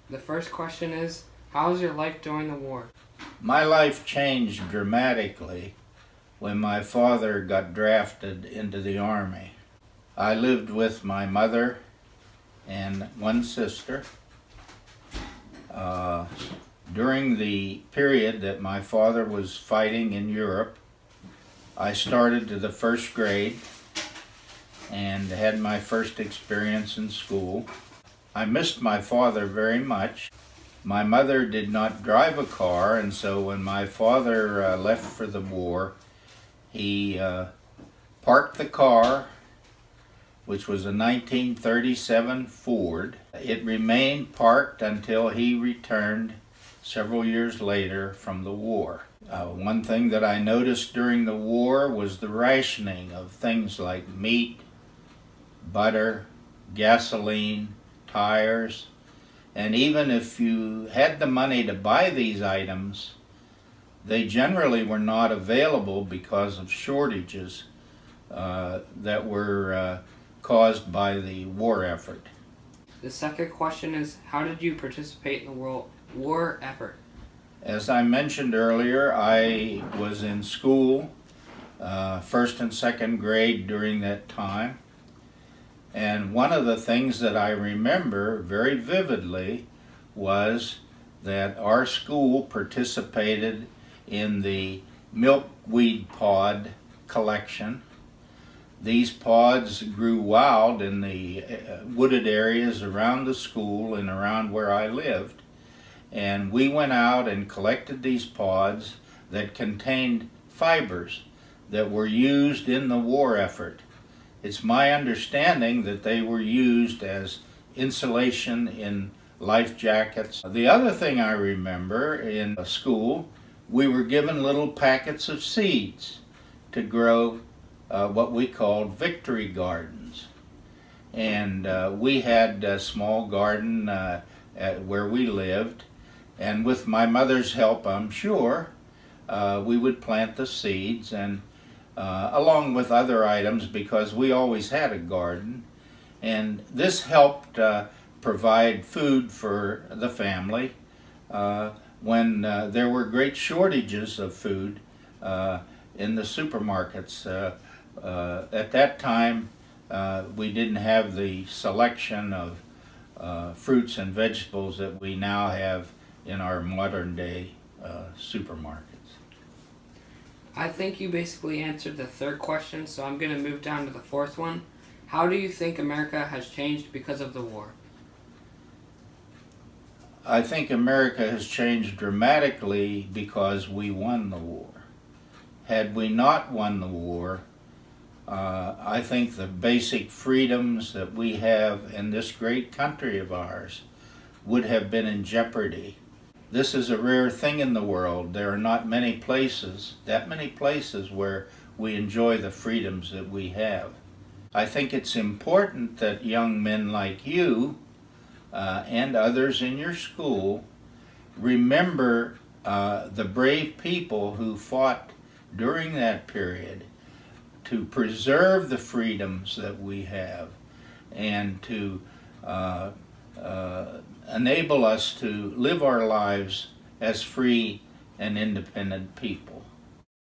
The first question is, how was your life during the war? My life changed dramatically when my father got drafted into the Army. I lived with my mother and one sister. During the period that my father was fighting in Europe, I started to the first grade and had my first experience in school. I missed my father very much. My mother did not drive a car, and so when my father left for the war, he parked the car, which was a 1937 Ford. It remained parked until he returned several years later from the war. One thing that I noticed during the war was the rationing of things like meat, butter, gasoline, tires, and even if you had the money to buy these items, they generally were not available because of shortages that were caused by the war effort. The second question is, how did you participate in the war effort? As I mentioned earlier, I was in school, first and second grade during that time. And one of the things that I remember very vividly was that our school participated in the milkweed pod collection. These pods grew wild in the wooded areas around the school and around where I lived. And we went out and collected these pods that contained fibers that were used in the war effort. It's my understanding that they were used as insulation in life jackets. The other thing I remember in school, we were given little packets of seeds to grow what we called victory gardens. And we had a small garden where we lived, and with my mother's help, I'm sure, we would plant the seeds and along with other items because we always had a garden. And this helped provide food for the family when there were great shortages of food in the supermarkets. At that time, we didn't have the selection of fruits and vegetables that we now have in our modern day supermarkets. I think you basically answered the third question, so I'm going to move down to the fourth one. How do you think America has changed because of the war? I think America has changed dramatically because we won the war. Had we not won the war, I think the basic freedoms that we have in this great country of ours would have been in jeopardy. This is a rare thing in the world. There are not many places, where we enjoy the freedoms that we have. I think it's important that young men like you and others in your school remember the brave people who fought during that period to preserve the freedoms that we have and to enable us to live our lives as free and independent people.